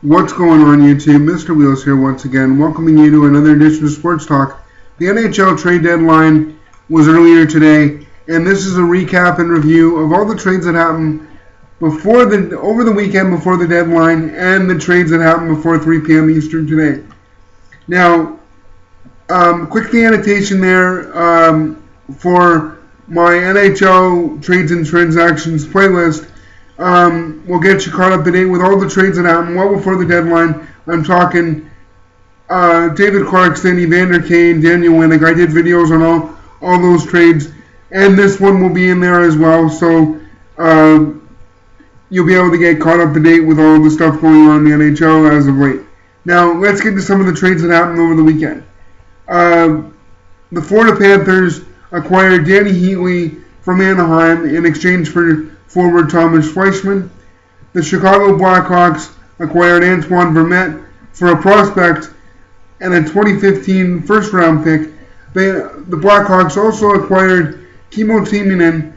What's going on, YouTube? Mr. Wheels here once again, welcoming you to another edition of Sports Talk. The NHL trade deadline was earlier today, and this is a recap and review of all the trades that happened over the weekend before the deadline, and the trades that happened before 3 p.m. Eastern today. Now, quick annotation there for my NHL trades and transactions playlist. We'll get you caught up to date with all the trades that happened well before the deadline. I'm talking David Clarkson, Evander Kane, Daniel Winnick. I did videos on all those trades, and this one will be in there as well. So you'll be able to get caught up to date with all the stuff going on in the NHL as of late. Now let's get to some of the trades that happened over the weekend. The Florida Panthers acquired Danny Heatley from Anaheim in exchange for forward Thomas Fleischmann. The Chicago Blackhawks acquired Antoine Vermette for a prospect and a 2015 first-round pick. The Blackhawks also acquired Kimmo Timonen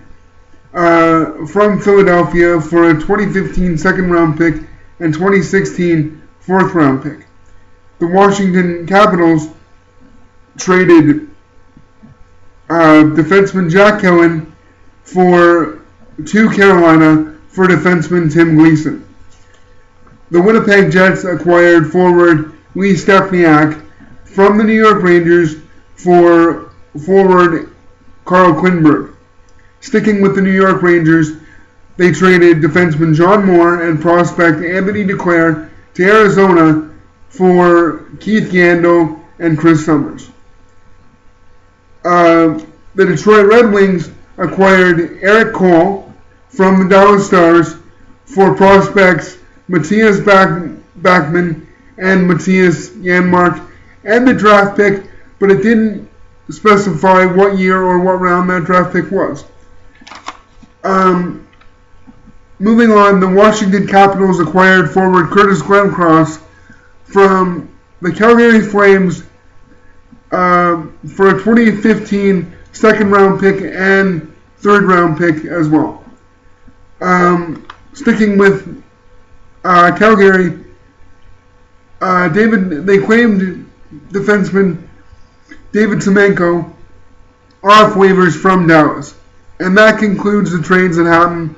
from Philadelphia for a 2015 second-round pick and 2016 fourth-round pick. The Washington Capitals traded defenseman Jack Cohen to Carolina for defenseman Tim Gleason. The Winnipeg Jets acquired forward Lee Stepniak from the New York Rangers for forward Carl Klingberg. Sticking with the New York Rangers, they traded defenseman John Moore and prospect Anthony Duclair to Arizona for Keith Yandel and Chris Summers. The Detroit Red Wings acquired Eric Cole from the Dallas Stars for prospects Matthias Backman and Matthias Janmark and the draft pick, but it didn't specify what year or what round that draft pick was. Moving on, the Washington Capitals acquired forward Curtis Glencross from the Calgary Flames for a 2015 second-round pick and third-round pick as well. Sticking with Calgary, they claimed defenseman David Semenko off waivers from Dallas, and that concludes the trades that happened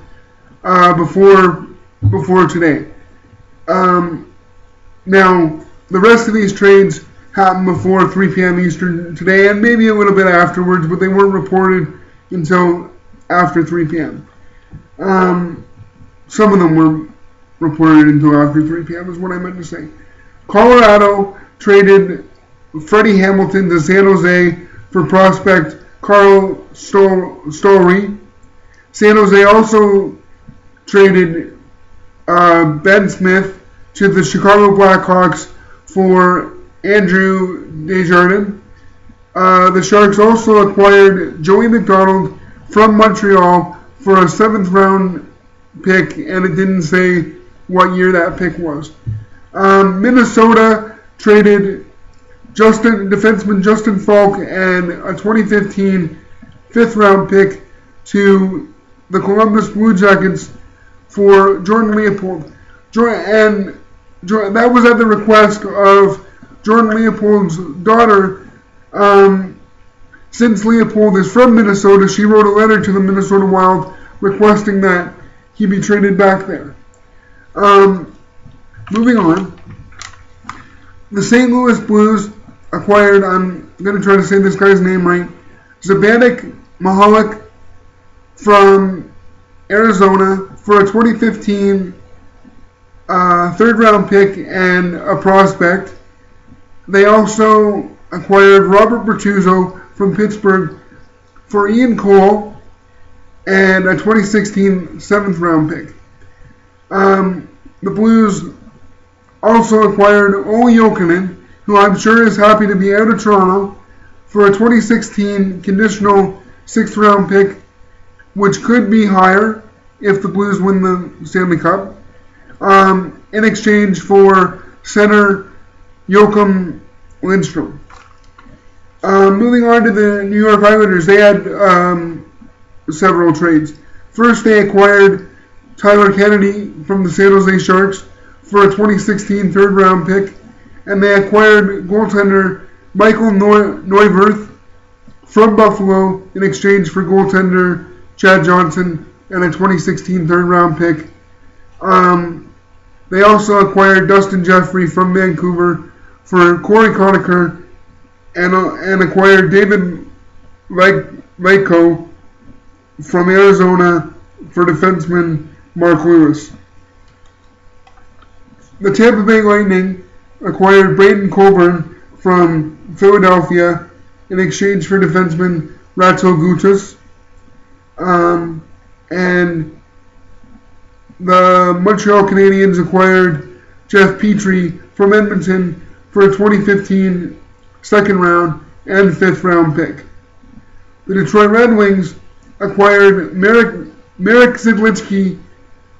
before today. Now, the rest of these trades happened before 3 p.m. Eastern today, and maybe a little bit afterwards, but they weren't reported until after 3 p.m. Some of them were reported until after 3 p.m. is what I meant to say. Colorado traded Freddie Hamilton to San Jose for prospect Carl Story. San Jose also traded Ben Smith to the Chicago Blackhawks for Andrew Desjardins. The Sharks also acquired Joey McDonald from Montreal for a 7th-round pick, and it didn't say what year that pick was. Minnesota traded defenseman Justin Falk and a 2015 5th-round pick to the Columbus Blue Jackets for Jordan Leopold. That was at the request of Jordan Leopold's daughter. Since Leopold is from Minnesota, she wrote a letter to the Minnesota Wild requesting that he be traded back there. Moving on, the St. Louis Blues acquired, I'm going to try to say this guy's name right, Zbigniew Mahalik from Arizona for a 2015 third-round pick and a prospect. They also acquired Robert Bertuzzo from Pittsburgh for Ian Cole and a 2016 7th-round pick. The Blues also acquired Olli Jokinen, who I'm sure is happy to be out of Toronto, for a 2016 conditional 6th-round pick, which could be higher if the Blues win the Stanley Cup, in exchange for center Joachim Lindstrom. Moving on to the New York Islanders, they had several trades. First, they acquired Tyler Kennedy from the San Jose Sharks for a 2016 third-round pick, and they acquired goaltender Michael Neuwirth from Buffalo in exchange for goaltender Chad Johnson and a 2016 third-round pick. They also acquired Dustin Jeffrey from Vancouver for Corey Conacher and acquired David Lyko from Arizona for defenseman Mark Lewis. The Tampa Bay Lightning acquired Braden Coburn from Philadelphia in exchange for defenseman Ratso Gutas. And the Montreal Canadiens acquired Jeff Petrie from Edmonton for a 2015 second round and fifth round pick. The Detroit Red Wings acquired Marek Zidlicky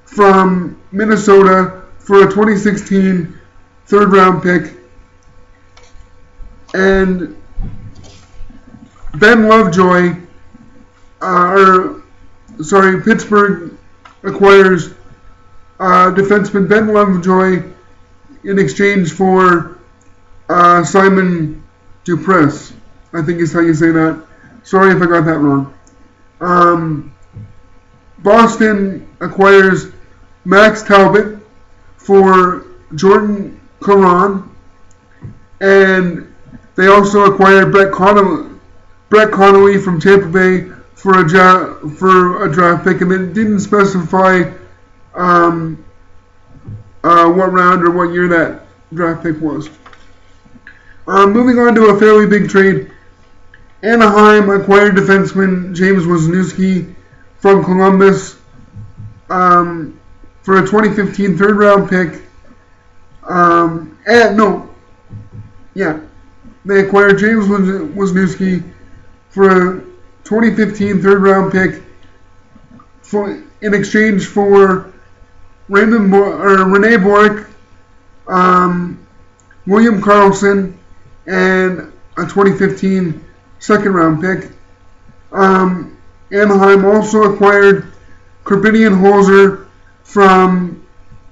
from Minnesota for a 2016 third round pick. And Pittsburgh acquires defenseman Ben Lovejoy in exchange for Simon Dupress. I think is how you say that. Sorry if I got that wrong. Boston acquires Max Talbot for Jordan Caron, and they also acquired Brett Connolly from Tampa Bay for a draft pick, and it didn't specify what round or what year that draft pick was. Moving on to a fairly big trade, Anaheim acquired defenseman James Wisniewski from Columbus for a 2015 third round pick. They acquired James Wisniewski for a 2015 third round pick in exchange for Rene Bourque, William Karlsson, and a 2015 second round pick. Anaheim also acquired Corbinian Holzer from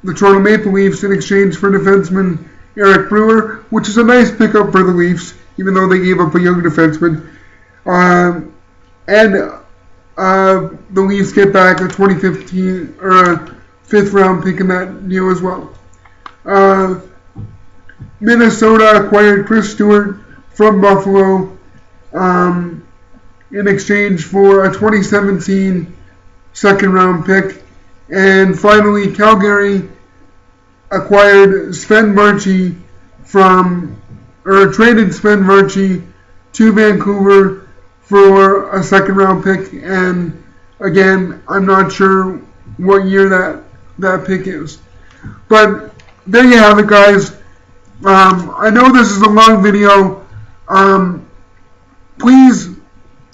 the Toronto Maple Leafs in exchange for defenseman Eric Brewer, which is a nice pickup for the Leafs, even though they gave up a young defenseman. The Leafs get back a 2015 or a fifth round pick in that deal as well. Minnesota acquired Chris Stewart from Buffalo in exchange for a 2017 second round pick. And finally, Calgary acquired traded Sven Varchi to Vancouver for a second round pick. And again, I'm not sure what year that pick is. But there you have it, guys. I know this is a long video. Please,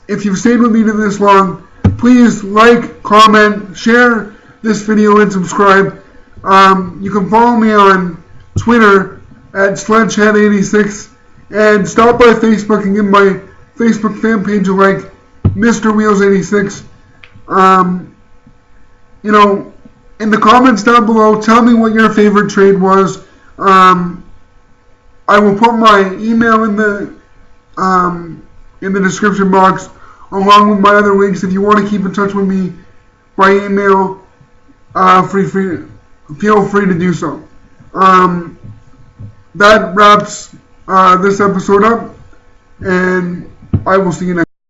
if you've stayed with me to this long, please like, comment, share this video, and subscribe. You can follow me on Twitter at Sledgehead86, and stop by Facebook and give my Facebook fan page a like, Mr. Wheels86. In the comments down below, tell me what your favorite trade was. I will put my email in the description box, along with my other links. If you want to keep in touch with me by email, feel free to do so. That wraps this episode up, and I will see you next time.